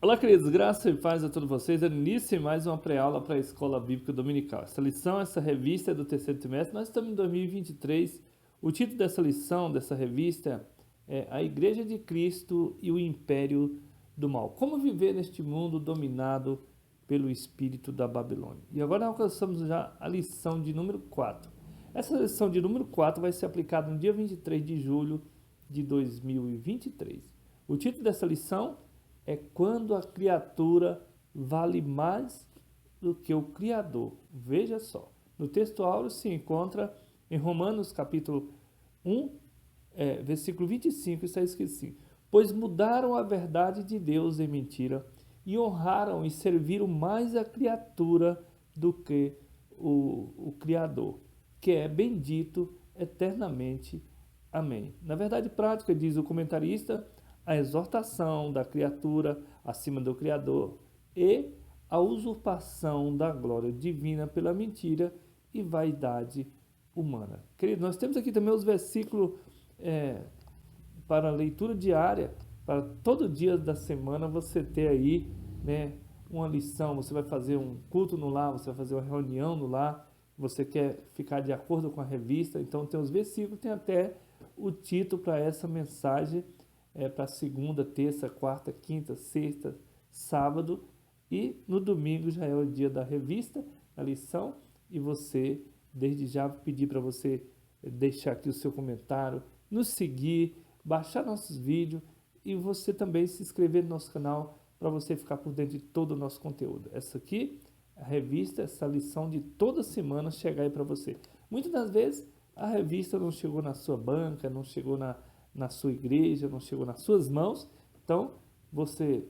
Olá, queridos, graça e paz a todos vocês. Dando início em mais uma pré-aula para a Escola Bíblica Dominical. Essa lição, essa revista é do terceiro trimestre. Nós estamos em 2023. O título dessa lição, dessa revista, é A Igreja de Cristo e o Império do Mal. Como viver neste mundo dominado pelo espírito da Babilônia. E agora alcançamos já a lição de número 4. Essa lição de número 4 vai ser aplicada no dia 23 de julho de 2023. O título dessa lição é Quando a criatura vale mais do que o Criador. Veja só, no texto áureo se encontra em Romanos capítulo 1, versículo 25, está escrito assim: pois mudaram a verdade de Deus em mentira e honraram e serviram mais a criatura do que o Criador, que é bendito eternamente. Amém. Na verdade prática, diz o comentarista, a exortação da criatura acima do Criador e a usurpação da glória divina pela mentira e vaidade humana. Querido, nós temos aqui também os versículos para leitura diária, para todo dia da semana você ter aí, né, uma lição. Você vai fazer um culto no lar, você vai fazer uma reunião no lar, você quer ficar de acordo com a revista, então tem os versículos, tem até o título para essa mensagem, para segunda, terça, quarta, quinta, sexta, sábado, e no domingo já é o dia da revista, a lição, e você, desde já, pedir para você deixar aqui o seu comentário, nos seguir, baixar nossos vídeos e você também se inscrever no nosso canal para você ficar por dentro de todo o nosso conteúdo. Essa aqui, a revista, essa lição de toda semana chegar aí para você. Muitas das vezes a revista não chegou na sua banca, não chegou na sua igreja, não chegou nas suas mãos. Então, você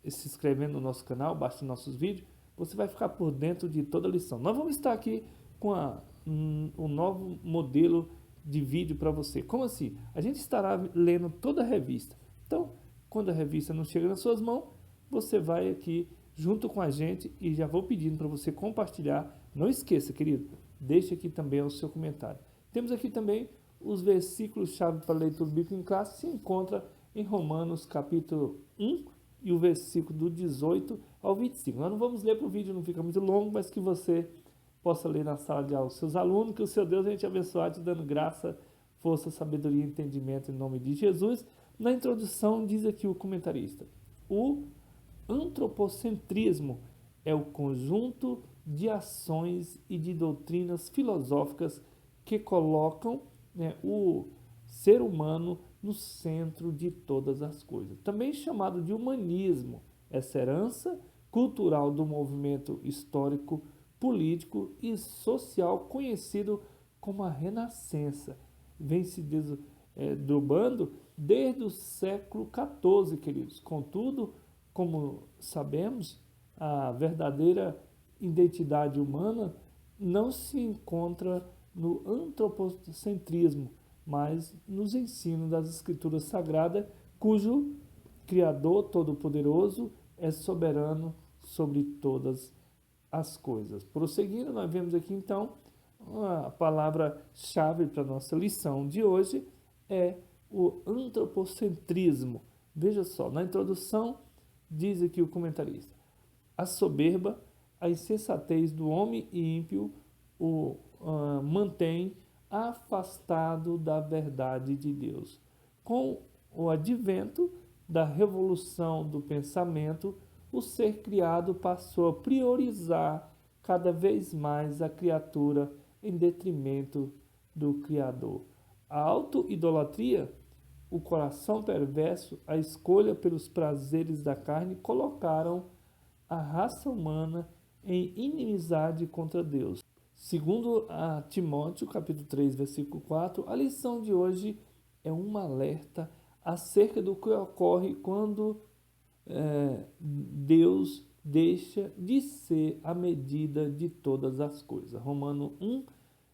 se inscrevendo no nosso canal, baixa nossos vídeos, você vai ficar por dentro de toda a lição. Nós vamos estar aqui com um novo modelo de vídeo para você. Como assim? A gente estará lendo toda a revista. Então, quando a revista não chega nas suas mãos, você vai aqui junto com a gente e já vou pedindo para você compartilhar. Não esqueça, querido, deixe aqui também o seu comentário. Temos aqui também os versículos-chave para leitura bíblica em classe, se encontra em Romanos capítulo 1 e o versículo do 18 ao 25. Nós não vamos ler para o vídeo, não fica muito longo, mas que você possa ler na sala de aula os seus alunos, que o seu Deus venha te abençoar, te dando graça, força, sabedoria e entendimento em nome de Jesus. Na introdução diz aqui o comentarista: o antropocentrismo é o conjunto de ações e de doutrinas filosóficas que colocam, né, o ser humano no centro de todas as coisas. Também chamado de humanismo, essa herança cultural do movimento histórico, político e social conhecido como a Renascença. Vem se desdobrando desde o século XIV, queridos. Contudo, como sabemos, a verdadeira identidade humana não se encontra no antropocentrismo, mas nos ensinos das Escrituras Sagradas, cujo Criador Todo-Poderoso é soberano sobre todas as coisas. Prosseguindo, nós vemos aqui então a palavra-chave para a nossa lição de hoje é o antropocentrismo. Veja só, na introdução diz aqui o comentarista: a soberba, a insensatez do homem ímpio o mantém afastado da verdade de Deus. Com o advento da revolução do pensamento, o ser criado passou a priorizar cada vez mais a criatura em detrimento do Criador. A auto-idolatria, o coração perverso, a escolha pelos prazeres da carne colocaram a raça humana em inimizade contra Deus. Segundo a Timóteo, capítulo 3, versículo 4, a lição de hoje é um alerta acerca do que ocorre quando Deus deixa de ser a medida de todas as coisas. Romano 1,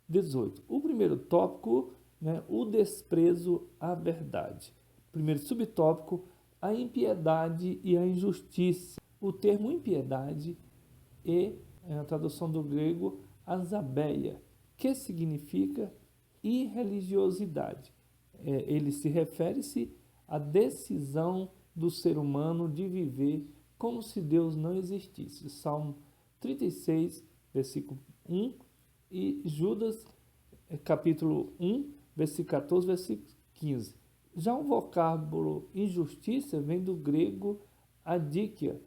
18. O primeiro tópico, né, o desprezo à verdade. Primeiro subtópico, a impiedade e a injustiça. O termo impiedade é a tradução do grego azabeia, que significa irreligiosidade. Ele se refere-se à decisão do ser humano de viver como se Deus não existisse. Salmo 36, versículo 1 e Judas, capítulo 1, versículo 14, versículo 15. Já o vocábulo injustiça vem do grego adíquia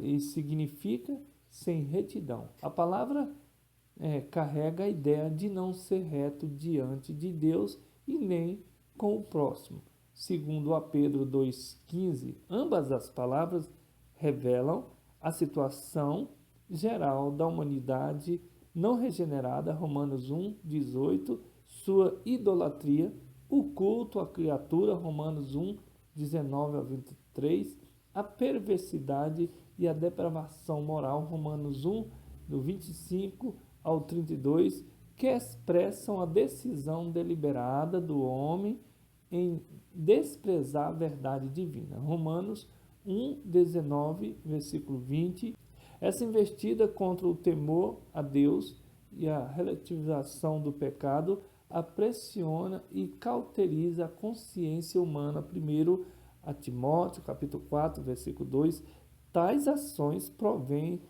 e significa sem retidão. A palavra carrega a ideia de não ser reto diante de Deus e nem com o próximo. Segundo a Pedro 2,15, ambas as palavras revelam a situação geral da humanidade não regenerada, Romanos 1,18, sua idolatria, o culto à criatura, Romanos 1,19 a 23, a perversidade e a depravação moral, Romanos 1, do 25 ao 32, que expressam a decisão deliberada do homem em desprezar a verdade divina. Romanos 1,19, versículo 20. Essa investida contra o temor a Deus e a relativização do pecado apressiona e cauteriza a consciência humana. Primeiro a Timóteo, capítulo 4, versículo 2. Tais ações provêm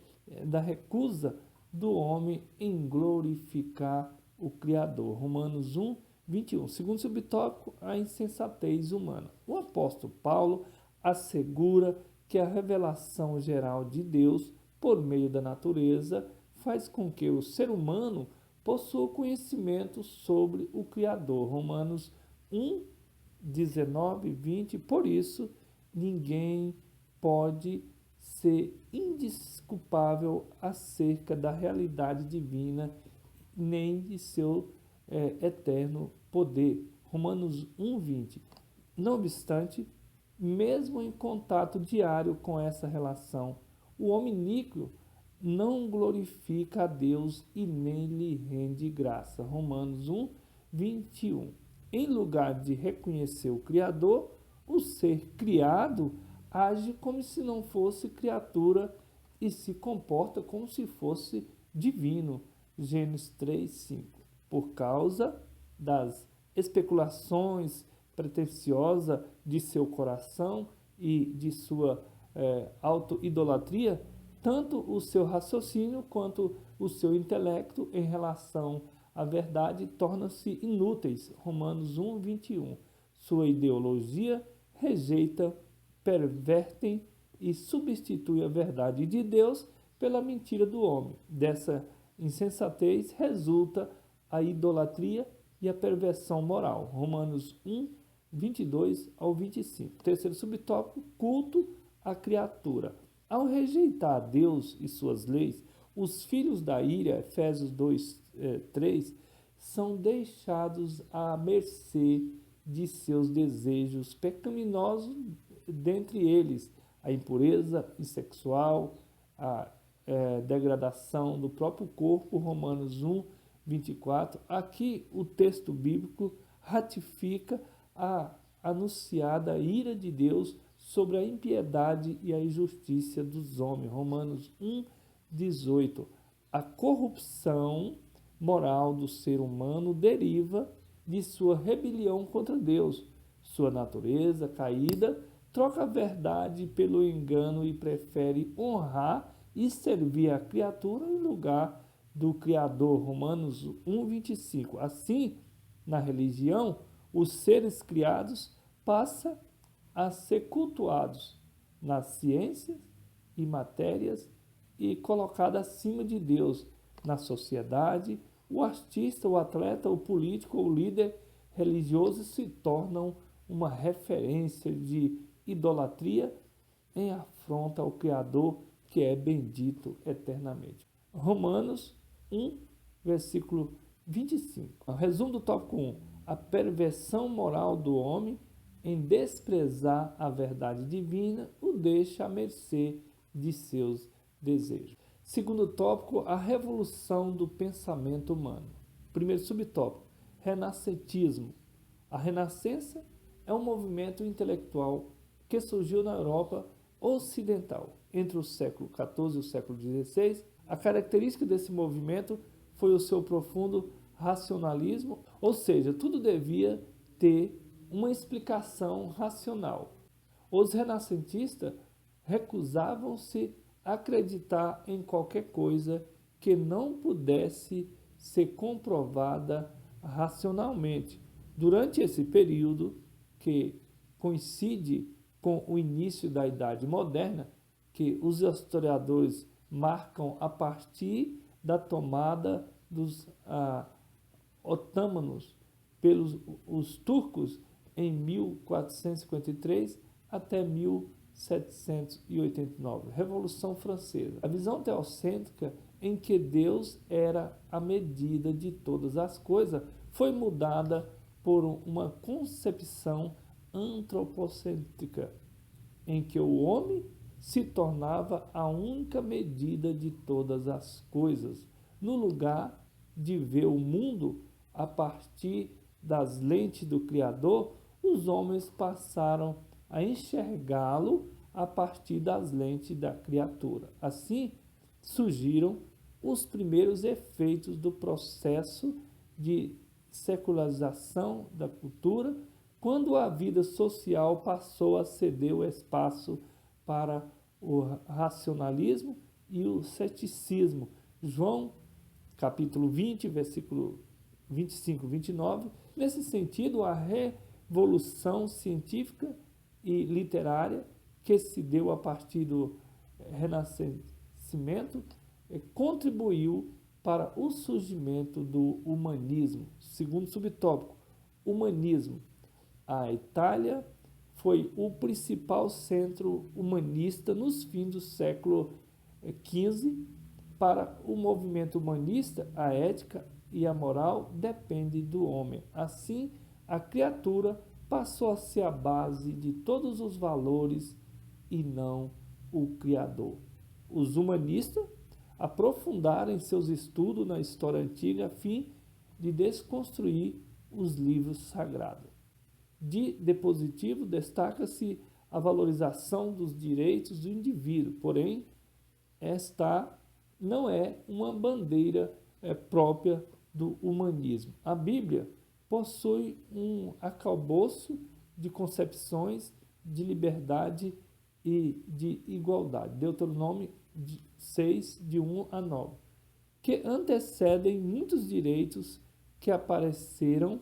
da recusa do homem em glorificar o Criador. Romanos 1, 21. Segundo subtópico, a insensatez humana. O apóstolo Paulo assegura que a revelação geral de Deus, por meio da natureza, faz com que o ser humano possua conhecimento sobre o Criador. Romanos 1, 19 e 20. Por isso, ninguém pode ser indesculpável acerca da realidade divina, nem de seu eterno poder. Romanos 1:20. Não obstante, mesmo em contato diário com essa relação, o homem iníquo não glorifica a Deus e nem lhe rende graça. Romanos 1:21. Em lugar de reconhecer o Criador, o ser criado age como se não fosse criatura e se comporta como se fosse divino. Gênesis 3:5. Por causa das especulações pretensiosas de seu coração e de sua auto-idolatria, tanto o seu raciocínio quanto o seu intelecto em relação à verdade tornam-se inúteis. Romanos 1:21. Sua ideologia rejeita, pervertem e substitui a verdade de Deus pela mentira do homem. Dessa insensatez resulta a idolatria e a perversão moral. Romanos 1, 22 ao 25. Terceiro subtópico, culto à criatura. Ao rejeitar a Deus e suas leis, os filhos da ira, Efésios 2, 3, são deixados à mercê de seus desejos pecaminosos, dentre eles a impureza sexual, a degradação do próprio corpo, Romanos 1, 24. Aqui o texto bíblico ratifica a anunciada ira de Deus sobre a impiedade e a injustiça dos homens, Romanos 1, 18. A corrupção moral do ser humano deriva de sua rebelião contra Deus. Sua natureza caída troca a verdade pelo engano e prefere honrar e servir a criatura em lugar do Criador. Romanos 1, 25. Assim, na religião, os seres criados passam a ser cultuados nas ciências e matérias e colocados acima de Deus. Na sociedade, o artista, o atleta, o político, o líder religioso se tornam uma referência de idolatria em afronta ao Criador, que é bendito eternamente. Romanos 1, versículo 25. O resumo do tópico 1. A perversão moral do homem em desprezar a verdade divina o deixa à mercê de seus desejos. Segundo tópico, a revolução do pensamento humano. Primeiro subtópico, renascentismo. A renascença é um movimento intelectual que surgiu na Europa ocidental. Entre o século XIV e o século XVI, a característica desse movimento foi o seu profundo racionalismo, ou seja, tudo devia ter uma explicação racional. Os renascentistas recusavam-se a acreditar em qualquer coisa que não pudesse ser comprovada racionalmente. Durante esse período, que coincide com o início da Idade Moderna, que os historiadores marcam a partir da tomada dos otomanos pelos os turcos em 1453 até 1789, Revolução Francesa. A visão teocêntrica em que Deus era a medida de todas as coisas foi mudada por uma concepção antropocêntrica, em que o homem se tornava a única medida de todas as coisas, no lugar de ver o mundo a partir das lentes do Criador. Os homens passaram a enxergá-lo a partir das lentes da criatura. Assim, surgiram os primeiros efeitos do processo de secularização da cultura, quando a vida social passou a ceder o espaço para o racionalismo e o ceticismo. João, capítulo 20, versículo 25 e 29. Nesse sentido, a revolução científica e literária que se deu a partir do Renascimento contribuiu para o surgimento do humanismo. Segundo subtópico, humanismo. A Itália foi o principal centro humanista nos fins do século XV. Para o movimento humanista, a ética e a moral dependem do homem. Assim, a criatura passou a ser a base de todos os valores e não o Criador. Os humanistas aprofundaram em seus estudos na história antiga a fim de desconstruir os livros sagrados. De positivo, destaca-se a valorização dos direitos do indivíduo, porém, esta não é uma bandeira própria do humanismo. A Bíblia possui um arcabouço de concepções de liberdade e de igualdade. Deuteronômio 6, de 1 a 9, que antecedem muitos direitos que apareceram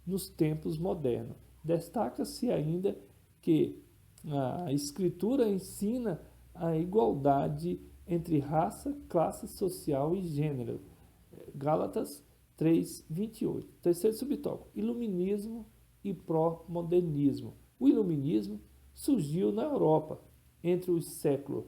nos tempos modernos. Destaca-se ainda que a Escritura ensina a igualdade entre raça, classe social e gênero. Gálatas 3, 28. Terceiro subtópico, iluminismo e pró-modernismo. O iluminismo surgiu na Europa entre os séculos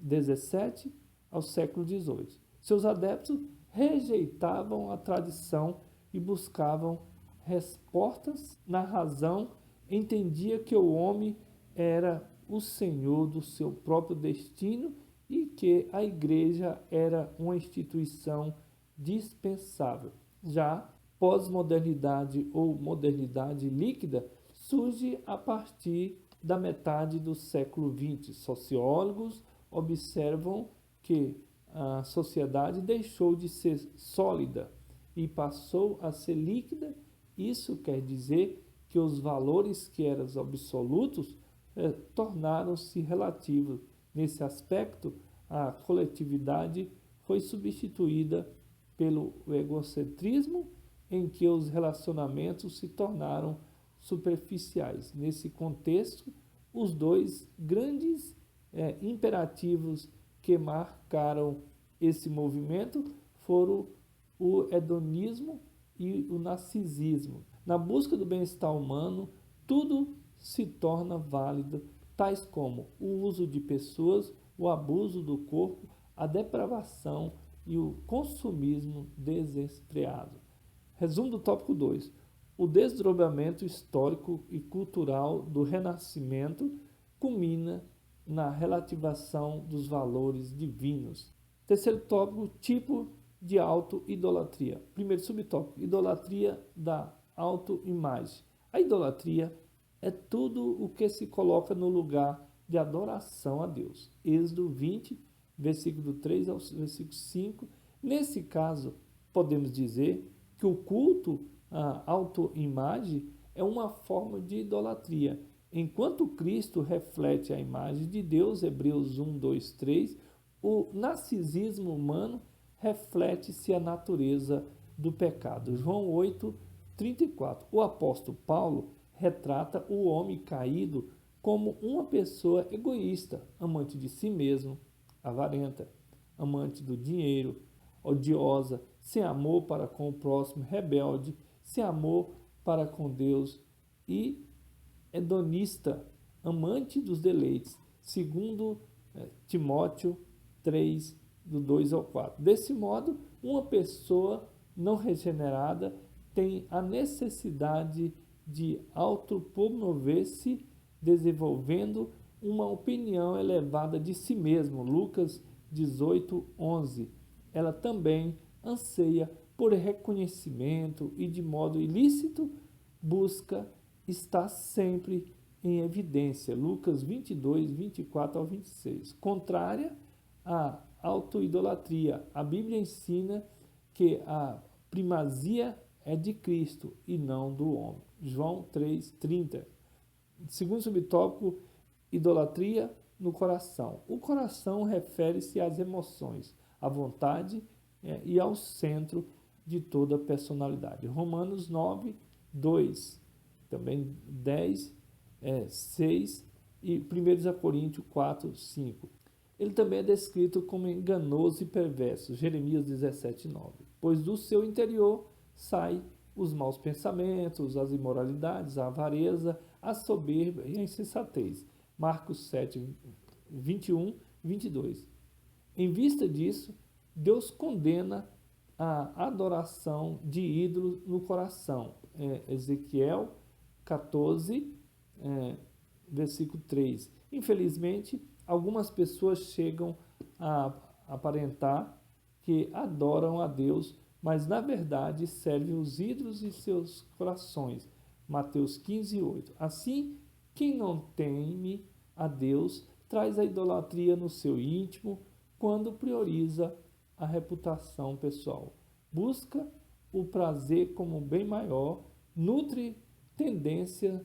17 ao século 18. Seus adeptos rejeitavam a tradição e buscavam respostas na razão, entendia que o homem era o senhor do seu próprio destino e que a igreja era uma instituição dispensável. Já pós-modernidade ou modernidade líquida surge a partir da metade do século XX. Sociólogos observam que a sociedade deixou de ser sólida e passou a ser líquida. Isso quer dizer que os valores que eram absolutos tornaram-se relativos. Nesse aspecto, a coletividade foi substituída pelo egocentrismo, em que os relacionamentos se tornaram superficiais. Nesse contexto, os dois grandes imperativos que marcaram esse movimento foram o hedonismo e o narcisismo. Na busca do bem-estar humano, tudo se torna válido, tais como o uso de pessoas, o abuso do corpo, a depravação e o consumismo desenfreado. Resumo do tópico 2. O desdobramento histórico e cultural do Renascimento culmina na relativação dos valores divinos. Terceiro tópico, tipo de auto-idolatria. Primeiro subtópico, idolatria da autoimagem. A idolatria é tudo o que se coloca no lugar de adoração a Deus. Êxodo 20, versículo 3 ao versículo 5. Nesse caso, podemos dizer que o culto à autoimagem é uma forma de idolatria Enquanto Cristo reflete a imagem de Deus, Hebreus 1, 2, 3, o narcisismo humano reflete-se a natureza do pecado. João 8, 34. O apóstolo Paulo retrata o homem caído como uma pessoa egoísta, amante de si mesmo, avarenta, amante do dinheiro, odiosa, sem amor para com o próximo, rebelde, sem amor para com Deus e hedonista, amante dos deleites, segundo Timóteo 3, do 2 ao 4. Desse modo, uma pessoa não regenerada tem a necessidade de autopromover-se, desenvolvendo uma opinião elevada de si mesmo. Lucas 18, 11. Ela também anseia por reconhecimento e, de modo ilícito, busca estar sempre em evidência. Lucas 22, 24 ao 26. Contrária à autoidolatria, a Bíblia ensina que a primazia é de Cristo e não do homem. João 3, 30. Segundo subtópico, idolatria no coração. O coração refere-se às emoções, à vontade e ao centro de toda a personalidade. Romanos 9, 2, também 10, 6 e 1 Coríntios 4, 5. Ele também é descrito como enganoso e perverso, Jeremias 17, 9. Pois do seu interior sai os maus pensamentos, as imoralidades, a avareza, a soberba e a insensatez. Marcos 7, 21, 22. Em vista disso, Deus condena a adoração de ídolos no coração. Ezequiel 14, versículo 3. Infelizmente, algumas pessoas chegam a aparentar que adoram a Deus, mas na verdade servem os ídolos em seus corações. Mateus 15, 8. Assim, quem não teme a Deus traz a idolatria no seu íntimo quando prioriza a reputação pessoal. Busca o prazer como bem maior, nutre tendências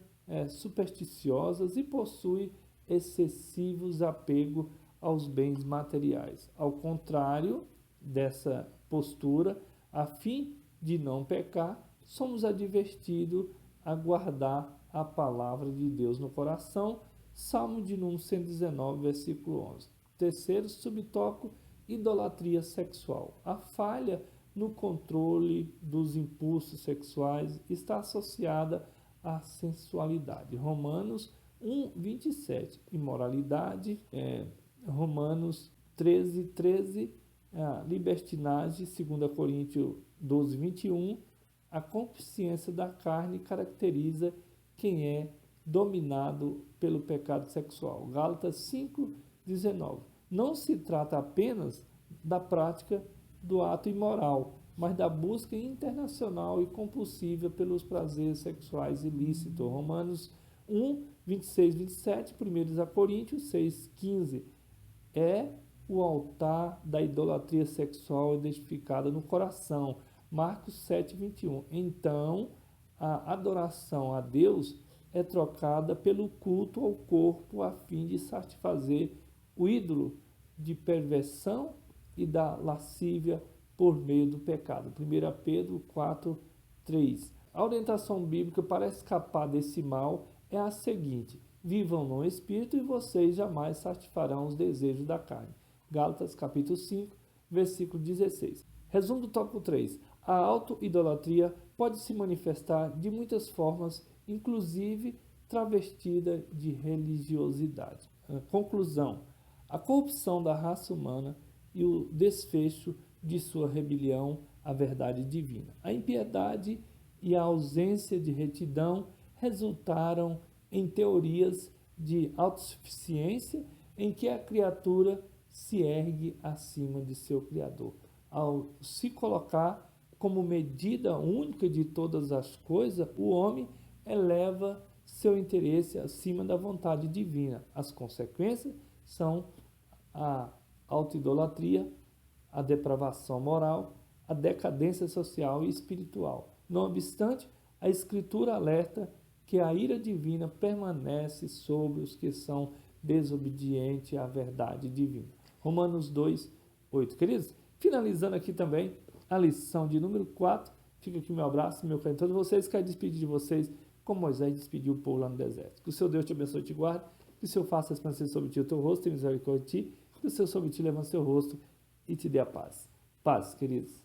supersticiosas e possui excessivos apego aos bens materiais. Ao contrário dessa postura, a fim de não pecar, somos advertidos a guardar a palavra de Deus no coração. Salmo de número 119, versículo 11. Terceiro subtópico, idolatria sexual. A falha no controle dos impulsos sexuais está associada à sensualidade. Romanos 1, 27. Imoralidade, Romanos 13, 13. Libertinagem, 2 Coríntios 12, 21. A consciência da carne caracteriza quem é dominado pelo pecado sexual. Gálatas 5, 19. Não se trata apenas da prática do ato imoral, mas da busca internacional e compulsiva pelos prazeres sexuais ilícitos. Romanos 1, 26, 27, 1 Coríntios 6, 15. É o altar da idolatria sexual identificada no coração. Marcos 7, 21. Então, a adoração a Deus é trocada pelo culto ao corpo a fim de satisfazer o ídolo de perversão e da lascívia por meio do pecado. 1 Pedro 4, 3. A orientação bíblica para escapar desse mal é a seguinte: vivam no Espírito e vocês jamais satisfarão os desejos da carne. Gálatas capítulo 5, versículo 16. Resumo do tópico 3. A auto-idolatria pode se manifestar de muitas formas, inclusive travestida de religiosidade. Conclusão: a corrupção da raça humana e o desfecho de sua rebelião à verdade divina. A impiedade e a ausência de retidão resultaram em teorias de autossuficiência em que a criatura se ergue acima de seu Criador. Ao se colocar como medida única de todas as coisas, o homem eleva seu interesse acima da vontade divina. As consequências são a autoidolatria, a depravação moral, a decadência social e espiritual. Não obstante, a Escritura alerta que a ira divina permanece sobre os que são desobedientes à verdade divina. Romanos 2, 8. Queridos, finalizando aqui também a lição de número 4, fica aqui meu abraço, meu carinho a todos vocês, quero despedir de vocês como Moisés despediu o povo lá no deserto. Que o seu Deus te abençoe e te guarde, que o Senhor faça resplandecer sobre ti o teu rosto e misericórdia de ti, que o Senhor sobre ti levante o seu rosto e te dê a paz. Paz, queridos.